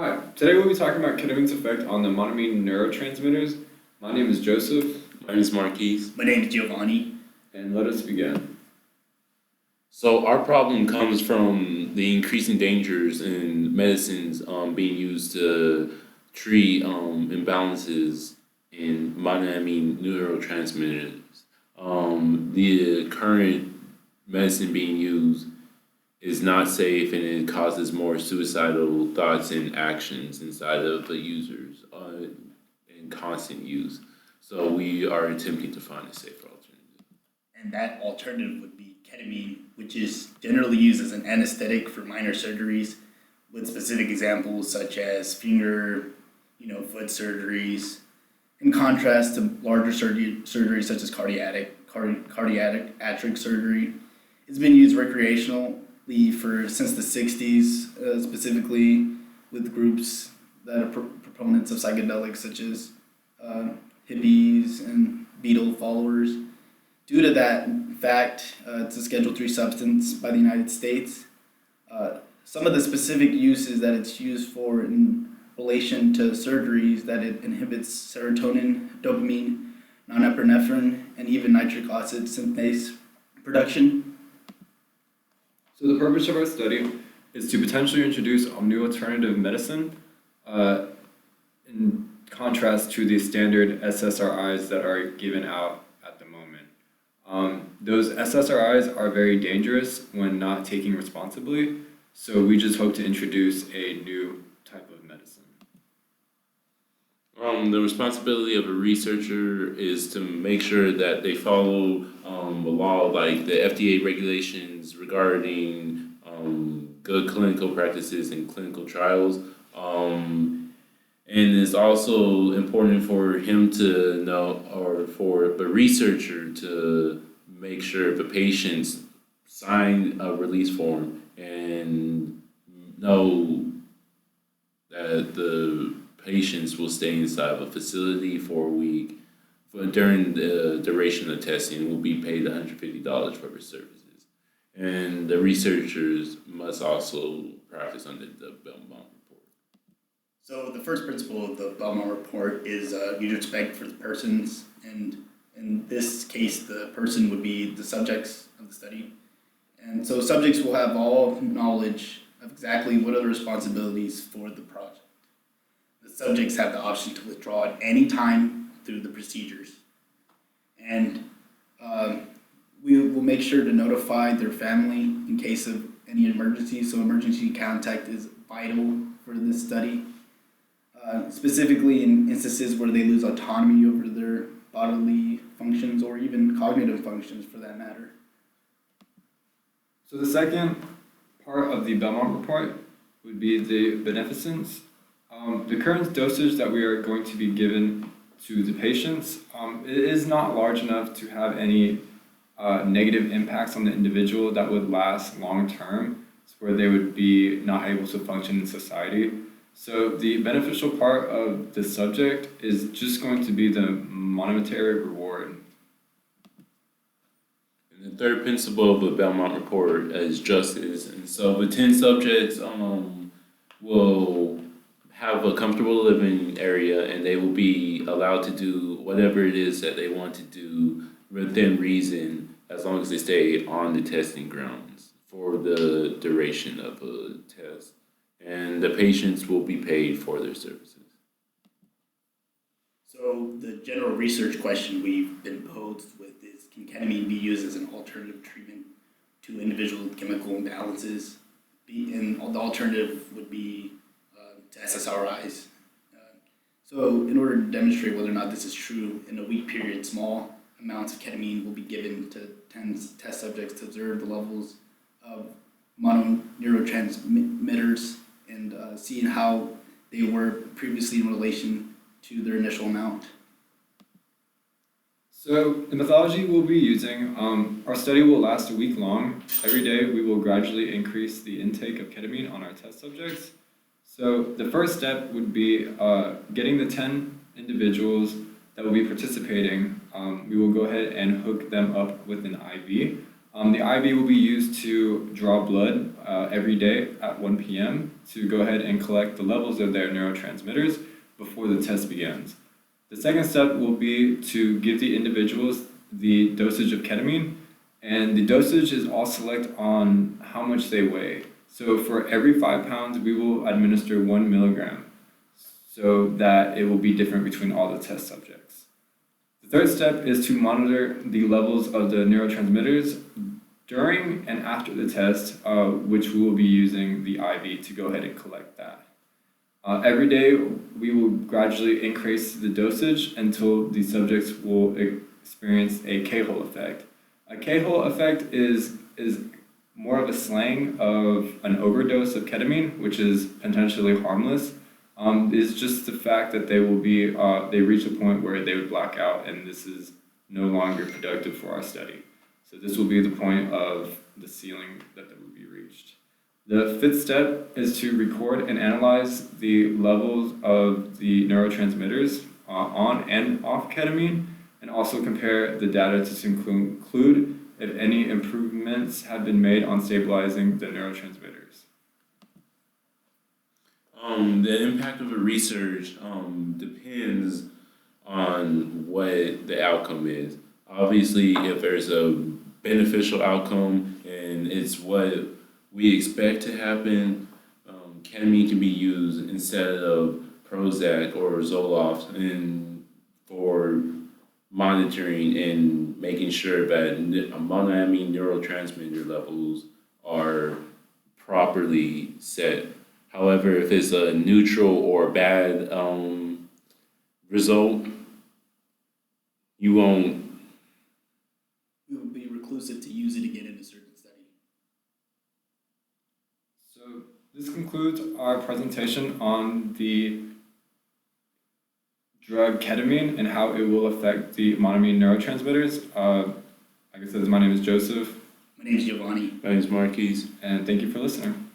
Hi, today we'll be talking about ketamine's effect on the monoamine neurotransmitters. My name is Joseph, My name is Marquise. My name is Giovanni. and let us begin. So our problem comes from the increasing dangers in medicines being used to treat imbalances in monoamine neurotransmitters. The current medicine being used is not safe and it causes more suicidal thoughts and actions inside of the users in constant use. So we are attempting to find a safer alternative. And that alternative would be ketamine, which is generally used as an anesthetic for minor surgeries, with specific examples such as finger, foot surgeries. In contrast to larger surgeries such as cardiac surgery, it's been used recreationally since the '60s, specifically with groups that are proponents of psychedelics such as hippies and Beatle followers. Due to that fact, it's a Schedule III substance by the United States. Some of the specific uses that it's used for in relation to surgeries that it inhibits serotonin, dopamine, norepinephrine, and even nitric oxide synthase production. So the purpose of our study is to potentially introduce a new alternative medicine in contrast to the standard SSRIs that are given out at the moment. Those SSRIs are very dangerous when not taken responsibly, so we just hope to introduce a new type of medicine. The responsibility of a researcher is to make sure that they follow the law, like the FDA regulations regarding good clinical practices and clinical trials. And it's also important for him to know, or for the researcher to make sure the patients sign a release form and know that the patients will stay inside of a facility for a week during the duration of testing and will be paid $150 for their services. And the researchers must also practice under the Belmont Report. So the first principle of the Belmont Report is mutual respect for the persons, and in this case, the person would be the subjects of the study. And so subjects will have all knowledge of exactly what are the responsibilities for the project. The subjects have the option to withdraw at any time through the procedures. And we will make sure to notify their family in case of any emergency. So emergency contact is vital for this study. Specifically in instances where they lose autonomy over their bodily functions or even cognitive functions for that matter. So the second part of the Belmont Report would be the beneficence. The current dosage that we are going to be given to the patients, it is not large enough to have any negative impacts on the individual that would last long term, where they would be not able to function in society. So the beneficial part of the subject is just going to be the monetary reward. And the third principle of the Belmont Report is justice. And so the 10 subjects will have a comfortable living area and they will be allowed to do whatever it is that they want to do within reason as long as they stay on the testing grounds for the duration of the test. And the patients will be paid for their services. So the general research question we've been posed with is, can ketamine be used as an alternative treatment to individual chemical imbalances? And the alternative would be to SSRIs. So in order to demonstrate whether or not this is true, in a week period, small amounts of ketamine will be given to 10 test subjects to observe the levels of neurotransmitters and seeing how they were previously in relation to their initial amount. So the methodology we'll be using, our study will last a week long. Every day we will gradually increase the intake of ketamine on our test subjects. So the first step would be getting the 10 individuals that will be participating. We will go ahead and hook them up with an IV. The IV will be used to draw blood every day at 1 p.m. to go ahead and collect the levels of their neurotransmitters before the test begins. The second step will be to give the individuals the dosage of ketamine, and the dosage is all select on how much they weigh. So for every 5 pounds, we will administer 1 milligram so that it will be different between all the test subjects. The third step is to monitor the levels of the neurotransmitters during and after the test, which we will be using the IV to go ahead and collect that. Every day, we will gradually increase the dosage until the subjects will experience a K-hole effect. A K-hole effect is more of a slang of an overdose of ketamine, which is potentially harmless. It's just the fact that they reach a point where they would black out, and this is no longer productive for our study. So this will be the point of the ceiling that would be reached. The fifth step is to record and analyze the levels of the neurotransmitters on and off ketamine, and also compare the data to conclude if any improvements have been made on stabilizing the neurotransmitters. The impact of a research depends on what the outcome is. Obviously, if there's a beneficial outcome and it's what we expect to happen, ketamine can be used instead of Prozac or Zoloft for monitoring and making sure that monoamine neurotransmitter levels are properly set. However, if it's a neutral or bad result, you won't. It would be reclusive to use it again in a certain study. So this concludes our presentation on the drug ketamine and how it will affect the monoamine neurotransmitters. Like I said, my name is Joseph. My name is Giovanni. My name's Marquise. And thank you for listening.